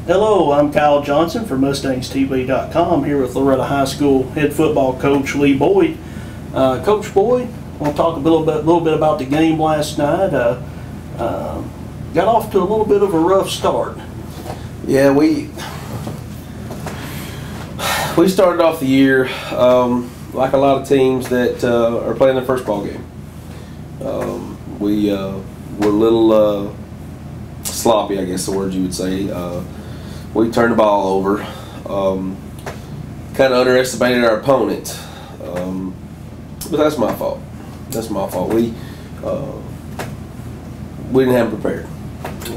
Hello, I'm Kyle Johnson from MustangsTV.com here with Loretta High School head football coach Lee Boyd. Coach Boyd, I want to talk a little bit about the game last night. Got off to a little bit of a rough start. Yeah, we started off the year like a lot of teams that are playing their first ball game. We were a little sloppy, I guess the word you would say. We turned the ball over, kind of underestimated our opponent, but that's my fault. That's my fault. We didn't have them prepared.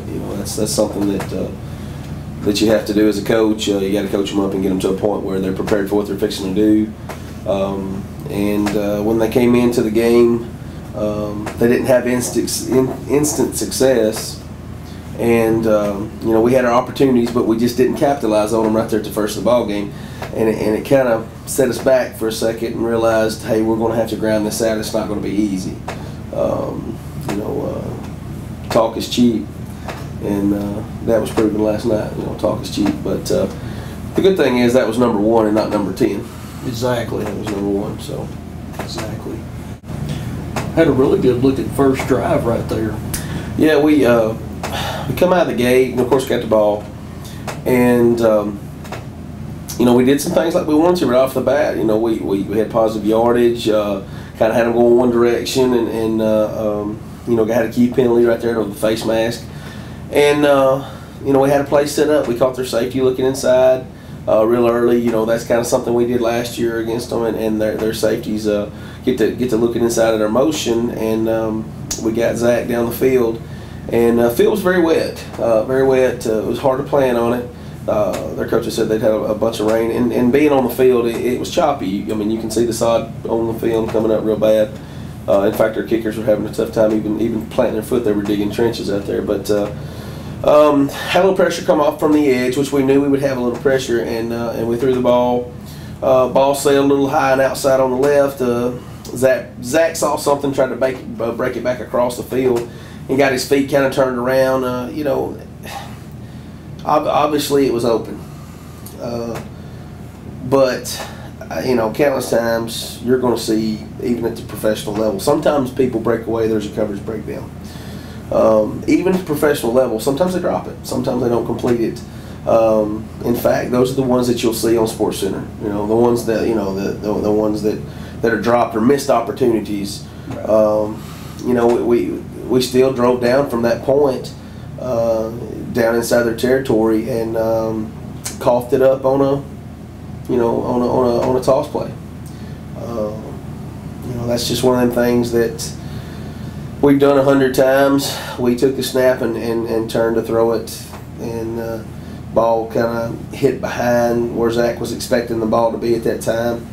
You know, that's something that you have to do as a coach. You got to coach them up and get them to a point where they're prepared for what they're fixing to do. When they came into the game, they didn't have instant success. And you know, we had our opportunities, but we just didn't capitalize on them right there at the first of the ball game, and it kind of set us back for a second and realized, hey, we're going to have to grind this out. It's not going to be easy. You know, talk is cheap, and that was proven last night. You know, talk is cheap, but the good thing is that was number 1 and not number 10. Exactly. That was number 1. So exactly. Had a really good looking first drive right there. Yeah, we come out of the gate, and of course got the ball, and you know, we did some things like we wanted to right off the bat. You know, we had positive yardage, kind of had them going one direction, and you know, had a key penalty right there with the face mask, and you know, we had a play set up. We caught their safety looking inside real early. You know, that's kind of something we did last year against them, and their safeties get to looking inside of their motion, and we got Zach down the field. And the field was very wet, very wet. It was hard to plan on it. Their coaches said they'd had a bunch of rain, and being on the field, it was choppy. I mean, you can see the sod on the film coming up real bad. In fact, our kickers were having a tough time even planting their foot. They were digging trenches out there. But had a little pressure come off from the edge, which we knew we would have a little pressure, and we threw the ball. Ball sailed a little high and outside on the left. Zach saw something, tried to break it back across the field. He got his feet kind of turned around. You know, obviously it was open, but you know, countless times you're going to see, even at the professional level, sometimes people break away. There's a coverage breakdown. Even at the professional level, sometimes they drop it. Sometimes they don't complete it. In fact, those are the ones that you'll see on SportsCenter. You know, the ones that the ones that are dropped or missed opportunities. Right. You know, we still drove down from that point down inside their territory and coughed it up on a toss play. You know, that's just one of them things that we've done 100 times. We took the snap and turned to throw it, and ball kind of hit behind where Zach was expecting the ball to be at that time.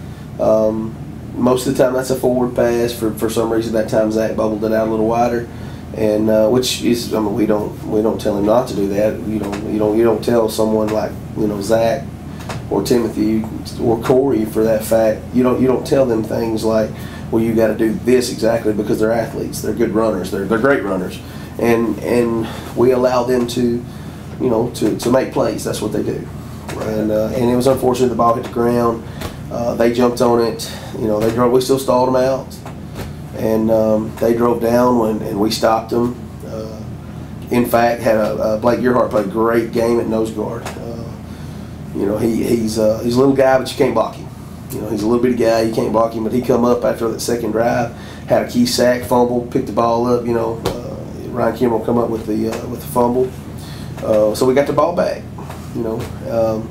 Most of the time that's a forward pass. For some reason that time Zach bubbled it out a little wider, and which is, I mean, we don't tell him not to do that. You don't tell someone like, you know, Zach or Timothy or Corey, for that fact, you don't tell them things like, well, you got to do this exactly, because they're athletes. They're good runners. They're great runners, and we allow them to, you know, to make plays. That's what they do. And it was unfortunate the ball hit the ground. They jumped on it. You know, they drove. We still stalled them out, and they drove down and we stopped them. In fact, had Blake Gearhart played a great game at nose guard. You know, he's a little guy, but you can't block him. You know, he's a little bitty guy. You can't block him, but he come up after that second drive, had a key sack, fumble, picked the ball up. You know, Ryan Kimbrell come up with the fumble, so we got the ball back. You know.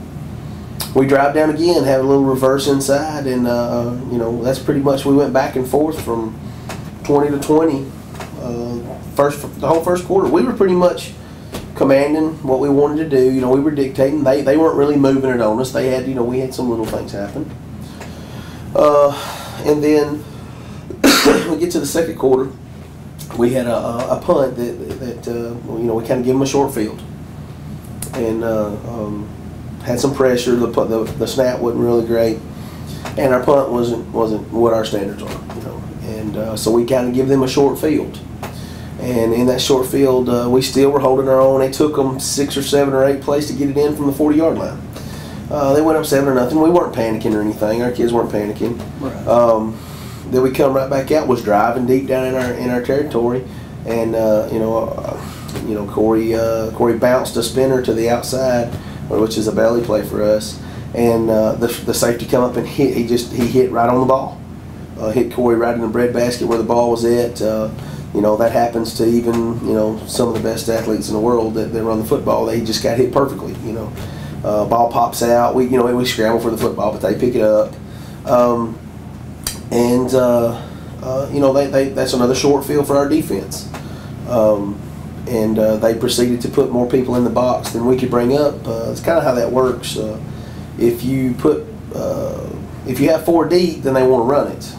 We drive down again, have a little reverse inside, and you know, that's pretty much, we went back and forth from 20 to 20. The whole first quarter, we were pretty much commanding what we wanted to do. You know, we were dictating. They weren't really moving it on us. They had, you know, we had some little things happen, and then we get to the second quarter. We had a punt that you know, we kind of give them a short field, and had some pressure. The snap wasn't really great, and our punt wasn't what our standards are, you know. And so we kind of give them a short field, And in that short field, we still were holding our own. It took them 6 or 7 or 8 plays to get it in from the 40-yard line. They went up 7-0. We weren't panicking or anything. Our kids weren't panicking. Right. Then we come right back out. Was driving deep down in our territory, and Corey bounced a spinner to the outside, which is a belly play for us. And the safety come up and hit. He hit right on the ball. Hit Corey right in the breadbasket where the ball was at. That happens to even some of the best athletes in the world that run the football. They just got hit perfectly. Ball pops out. We scramble for the football, but they pick it up. That's another short field for our defense. They proceeded to put more people in the box than we could bring up. It's kind of how that works. If you have 4 deep, then they want to run it.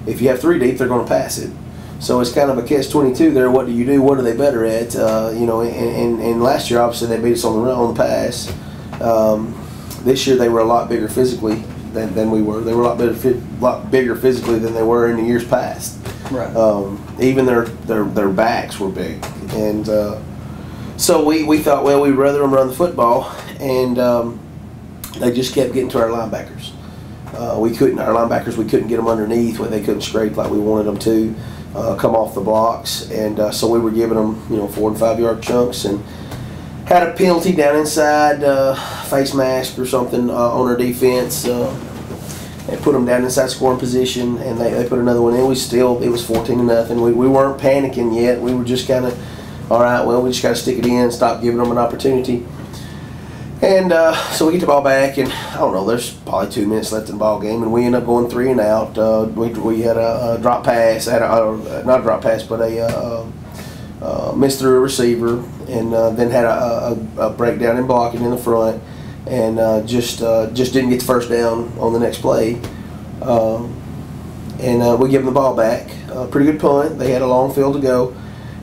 If you have 3 deep, they're going to pass it. So it's kind of a catch-22 there. What do you do? What are they better at? And last year, obviously, they beat us on the run, on the pass. This year, they were a lot bigger physically than we were. They were a lot bigger physically than they were in the years past. Right. Even their backs were big, and so we thought, well, we'd rather them run the football, and they just kept getting to our linebackers. Our linebackers, we couldn't get them underneath where they couldn't scrape like we wanted them to come off the blocks, and so we were giving them 4 and 5 yard chunks, and had a penalty down inside, face mask or something on our defense. And put them down inside scoring position, and they put another one in. It was 14-0. We weren't panicking yet. We were just kind of, all right, well, we just got to stick it in, stop giving them an opportunity. And so we get the ball back, and I don't know, there's probably 2 minutes left in the ball game, and we end up going 3 and out. We had a drop pass, not a drop pass, but a missed through a receiver, and then had a breakdown in blocking in the front. And just didn't get the first down on the next play. We give them the ball back. Pretty good punt. They had a long field to go,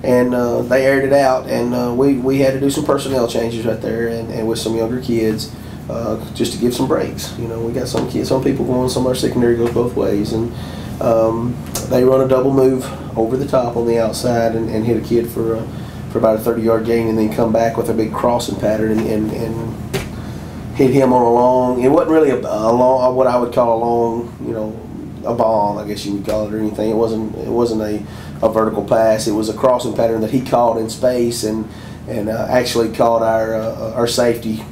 and they aired it out. And we had to do some personnel changes right there, and with some younger kids, just to give some breaks. We got some people going. Some of our secondary goes both ways, and they run a double move over the top on the outside and hit a kid for about a 30-yard gain, and then come back with a big crossing pattern and hit him on a long. It wasn't really a long, what I would call a long, a bomb, I guess you would call it, or anything. It wasn't a vertical pass. It was a crossing pattern that he caught in space and actually caught our safety.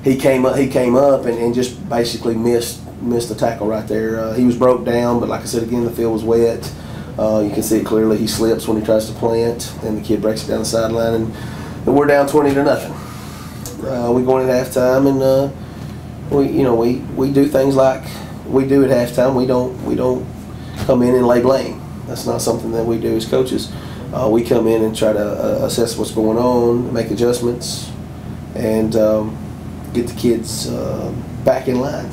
He came up and just basically missed the tackle right there. He was broke down, but like I said again, the field was wet. You can see it clearly. He slips when he tries to plant, and the kid breaks it down the sideline, and we're down 20-0. We go in at halftime, and we do things like we do at halftime. We don't come in and lay blame. That's not something that we do as coaches. We come in and try to assess what's going on, make adjustments, and get the kids back in line,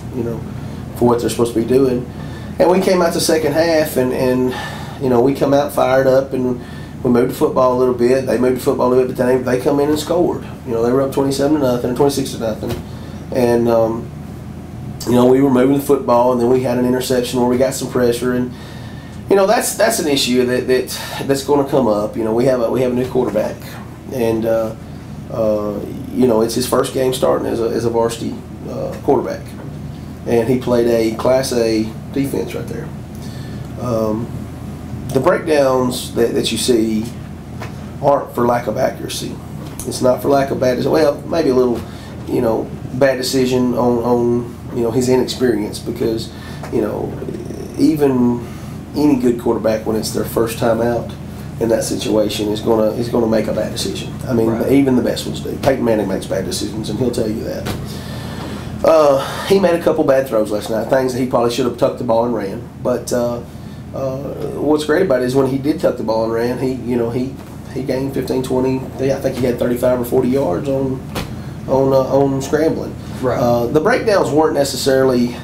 for what they're supposed to be doing. And we came out the second half, and we come out fired up, and we moved the football a little bit. They moved the football a little bit, but then they come in and scored. They were up 27-0 or 26-0, and we were moving the football, and then we had an interception where we got some pressure, and that's an issue that's going to come up. We have a new quarterback, and it's his first game starting as a varsity quarterback, and he played a Class A defense right there. The breakdowns that you see aren't for lack of accuracy. It's not for lack of maybe a little, bad decision on his inexperience, because, even any good quarterback, when it's their first time out in that situation, is gonna make a bad decision. I mean, right. Even the best ones do. Peyton Manning makes bad decisions, and he'll tell you that. He made a couple bad throws last night, things that he probably should have tucked the ball and ran. But what's great about it is when he did tuck the ball and ran, he gained 15, 20. I think he had 35 or 40 yards on scrambling. Right. The breakdowns weren't necessarily,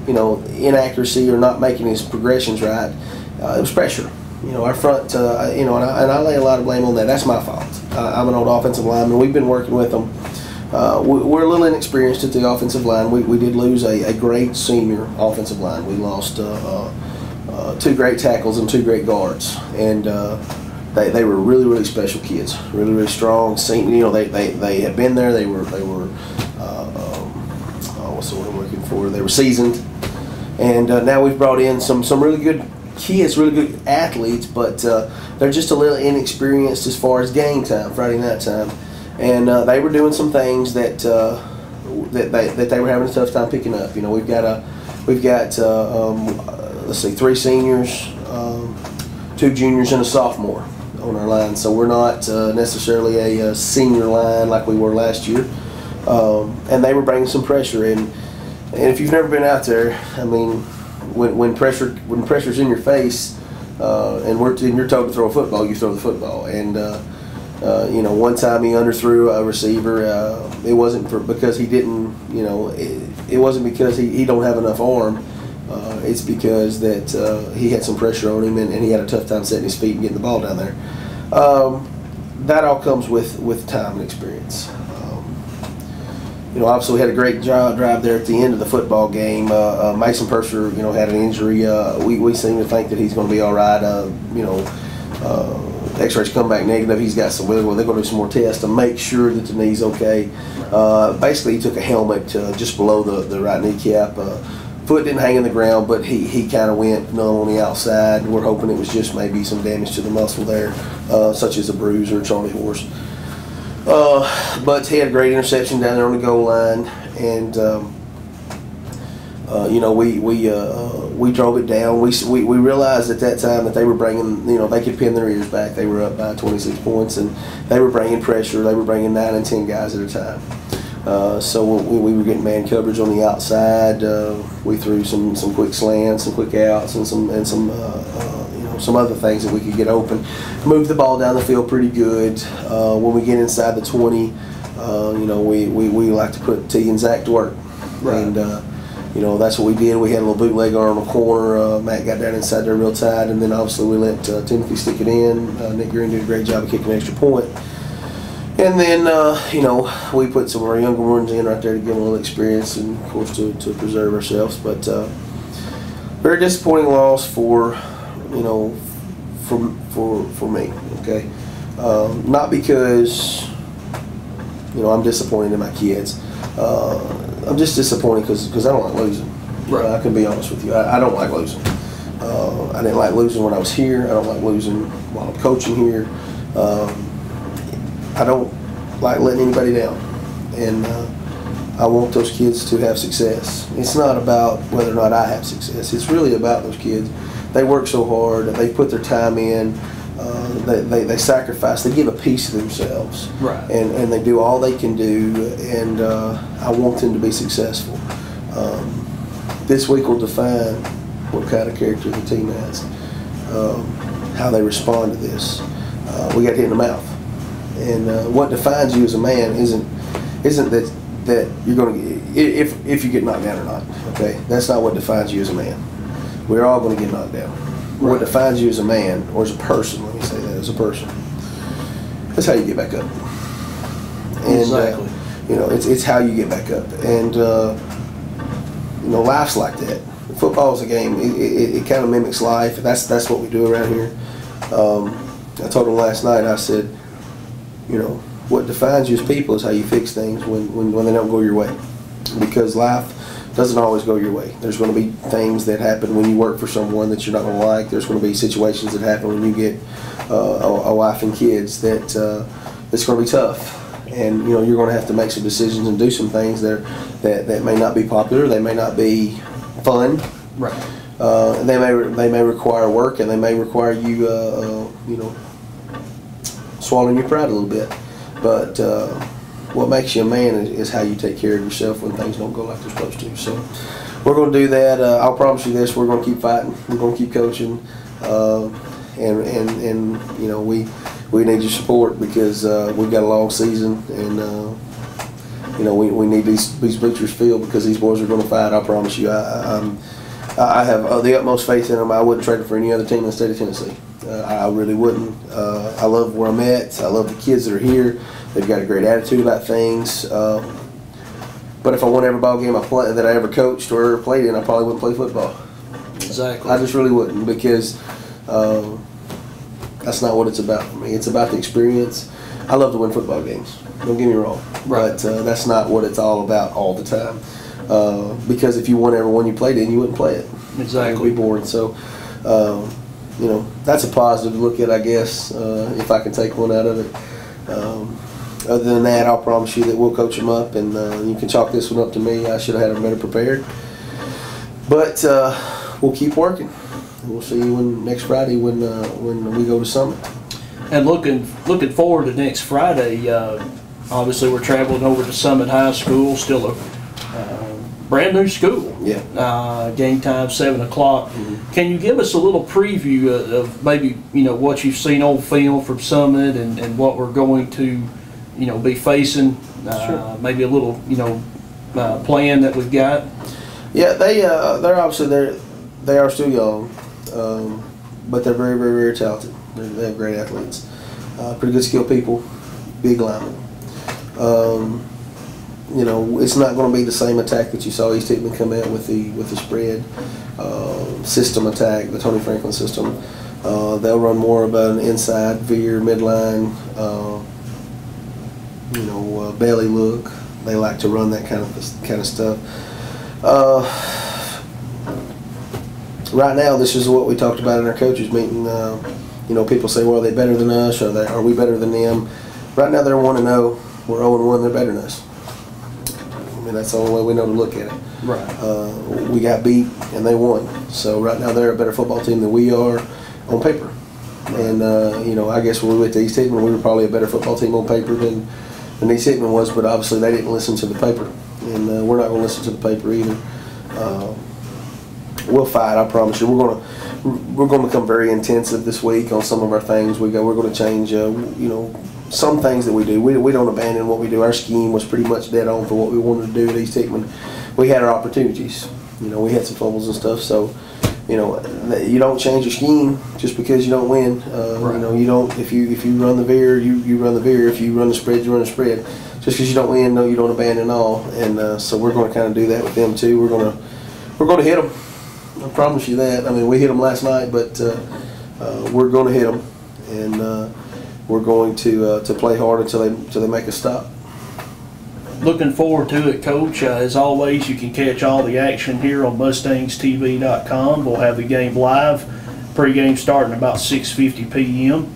inaccuracy or not making his progressions right. It was pressure. Our front, and I lay a lot of blame on that. That's my fault. I'm an old offensive lineman. We've been working with them. We're a little inexperienced at the offensive line. We did lose a great senior offensive line. We lost 2 great tackles and 2 great guards. And they were really, really special kids, really, really strong. They had been there. They were what's the word I'm looking for? They were seasoned, and now we've brought in some really good kids, really good athletes, but they're just a little inexperienced as far as game time, Friday night time, and they were doing some things that they were having a tough time picking up. We've got let's see, 3 seniors, 2 juniors, and a sophomore on our line, so we're not necessarily a senior line like we were last year, and they were bringing some pressure in. And if you've never been out there, I mean, when pressure's in your face, and you're told to throw a football, you throw the football. And one time he underthrew a receiver. It wasn't because he didn't, it wasn't because he don't have enough arm. It's because that he had some pressure on him, and he had a tough time setting his feet and getting the ball down there. That all comes with time and experience. Obviously we had a great drive there at the end of the football game. Mason Purser, had an injury. We seem to think that he's going to be all right. X-rays come back negative. He's got some wiggle. They're going to do some more tests to make sure that the knee's okay. Basically, he took a helmet just below the right kneecap. Foot didn't hang in the ground, but he kind of went numb on the outside. We're hoping it was just maybe some damage to the muscle there, such as a bruise or a Charlie horse. But he had a great interception down there on the goal line, and we drove it down. We realized at that time that they were bringing, they could pin their ears back. They were up by 26 points, and they were bringing pressure. They were bringing 9 and 10 guys at a time. So we were getting man coverage on the outside. We threw some quick slants, some quick outs, and some other things that we could get open. Move the ball down the field pretty good. When we get inside the 20, we like to put T and Zach to work. Right. And that's what we did. We had a little bootlegger on the corner. Matt got down inside there real tight, and then obviously we let Timothy stick it in. Nick Green did a great job of kicking an extra point. And then, we put some of our younger ones in right there to give them a little experience and, of course, to preserve ourselves. But very disappointing loss for me, okay? Not because, I'm disappointed in my kids. I'm just disappointed because I don't like losing. Right. I can be honest with you. I don't like losing. I didn't like losing when I was here. I don't like losing while I'm coaching here. I don't like letting anybody down, and I want those kids to have success. It's not about whether or not I have success. It's really about those kids. They work so hard. They put their time in. They sacrifice. They give a piece of themselves, right? And they do all they can do. And I want them to be successful. This week will define what kind of character the team has, how they respond to this. We got hit in the mouth. And what defines you as a man isn't that you're going to if you get knocked down or not. Okay, that's not what defines you as a man. We're all going to get knocked down. Right. What defines you as a man or as a person, let me say that, as a person, that's how you get back up. And, exactly. It's how you get back up. And life's like that. Football is a game. It kind of mimics life. That's what we do around here. I told him last night. I said, what defines you as people is how you fix things when they don't go your way. Because life doesn't always go your way. There's going to be things that happen when you work for someone that you're not going to like. There's going to be situations that happen when you get a wife and kids that's going to be tough. And you're going to have to make some decisions and do some things that may not be popular. They may not be fun. Right. They may require work, and they may require you swallowing your pride a little bit. But what makes you a man is how you take care of yourself when things don't go like they're supposed to. So we're going to do that. I'll promise you this: we're going to keep fighting. We're going to keep coaching, and we need your support because we've got a long season, and we need these bleachers filled because these boys are going to fight. I promise you. I have the utmost faith in them. I wouldn't trade them for any other team in the state of Tennessee. I really wouldn't. I love where I'm at. I love the kids that are here. They've got a great attitude about things. But if I won every ball game that I ever coached or ever played in, I probably wouldn't play football. Exactly. I just really wouldn't because That's not what it's about for me. It's about the experience. I love to win football games. Don't get me wrong. Right. But that's not what it's all about all the time. Because if you won every one you played in, you wouldn't play it. Exactly. It would be boring. So, you know, that's a positive to look at, I guess, if I can take one out of it. Other than that, I'll promise you that we'll coach them up, and you can chalk this one up to me. I should have had them better prepared. But we'll keep working. We'll see you next Friday when we go to Summit. And looking forward to next Friday. Obviously, we're traveling over to Summit High School, still a brand new school. Yeah. Game time 7 o'clock. Mm-hmm. Can you give us a little preview of maybe what you've seen on film from Summit and what we're going to be facing? Sure. Maybe a little plan that we've got. Yeah, they're obviously they are still young, but they're very, very, very talented. They have great athletes, pretty good skilled people, big linemen. It's not going to be the same attack that you saw East Hickman come out with the spread system attack, the Tony Franklin system. They'll run more about an inside veer, midline, belly look. They like to run that kind of stuff. Right now, this is what we talked about in our coaches meeting. People say, well, are they better than us? Are we better than them? Right now, they're 1-0. We're 0-1. They're better than us. I mean, that's the only way we know to look at it. Right. We got beat, and they won. So right now, they're a better football team than we are on paper. And, I guess when we went to East Hickman, we were probably a better football team on paper than East Hickman was, but obviously they didn't listen to the paper. And we're not going to listen to the paper either. We'll fight, I promise you. We're going to become very intensive this week on some of our things. We're going to change, some things that we do. We don't abandon what we do. Our scheme was pretty much dead on for what we wanted to do at East Hickman. We had our opportunities. We had some fumbles and stuff. So, you don't change your scheme just because you don't win. Right. You don't. If you run the veer, you run the veer. If you run the spread, you run the spread. Just because you don't win, no, you don't abandon all. And so we're going to kind of do that with them too. We're going to hit them. I promise you that. I mean, we hit them last night, but we're going to hit them, and we're going to play hard until they make a stop. Looking forward to it, Coach. As always, you can catch all the action here on MustangsTV.com. We'll have the game live. Pre-game starting about 6:50 p.m.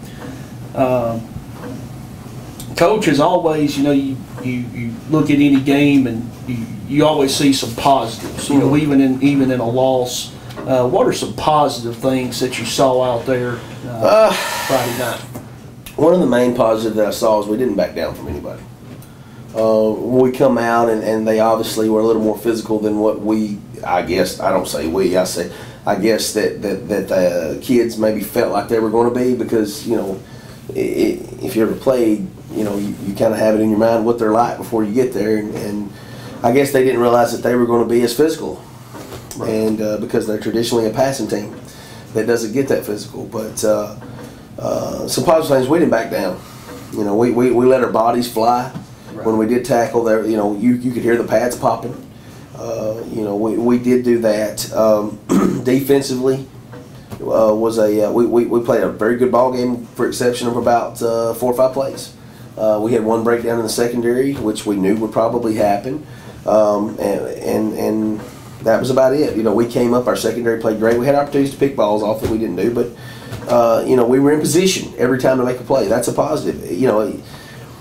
Coach, as always, you look at any game and you always see some positives. Even in a loss. What are some positive things that you saw out there Friday night? One of the main positives that I saw is we didn't back down from anybody. When we come out and they obviously were a little more physical than what I guess that the kids maybe felt like they were going to be, because if you ever played, you kind of have it in your mind what they're like before you get there, and I guess they didn't realize that they were going to be as physical. Right. And because they're traditionally a passing team that doesn't get that physical. But some positive things, we didn't back down. We let our bodies fly. Right. When we did tackle there. You could hear the pads popping. We did do that. Defensively, we played a very good ball game for exception of about 4 or 5 plays. We had one breakdown in the secondary, which we knew would probably happen, and that was about it. We came up, our secondary played great. We had opportunities to pick balls off that we didn't do, but we were in position every time to make a play. That's a positive.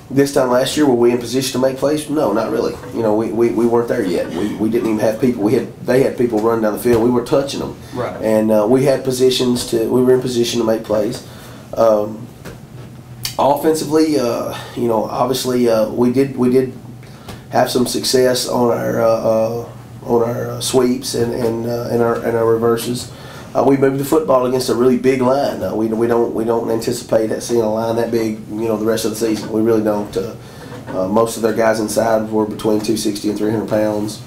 This time last year, were we in position to make plays? No, not really. We weren't there yet. We didn't even have people. They had people running down the field. We were touching them, right. And we had positions we were in position to make plays. Offensively, obviously we did have some success on our sweeps and our reverses. We moved the football against a really big line. We don't anticipate seeing a line that big, the rest of the season. We really don't. Most of their guys inside were between 260 and 300 pounds.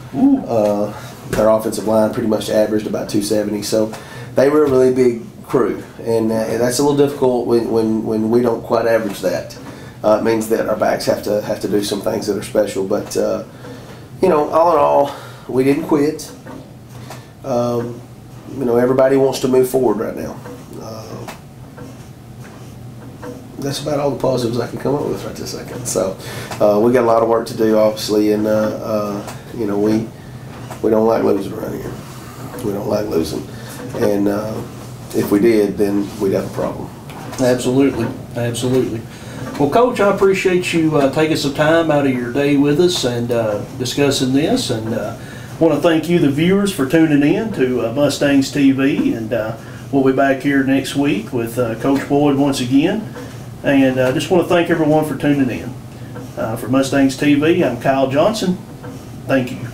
Their offensive line pretty much averaged about 270. So they were a really big crew, and that's a little difficult when we don't quite average that. It means that our backs have to do some things that are special. But all in all, we didn't quit. Everybody wants to move forward right now. that's about all the positives I can come up with right this second. So we got a lot of work to do, obviously, and you know, we don't like losing around here. We don't like losing, and if we did, then we'd have a problem. Absolutely, absolutely. Well, Coach, I appreciate you taking some time out of your day with us and discussing this, and want to thank you, the viewers, for tuning in to Mustangs TV, and we'll be back here next week with Coach Boyd once again, and just want to thank everyone for tuning in. For Mustangs TV, I'm Kyle Johnson. Thank you.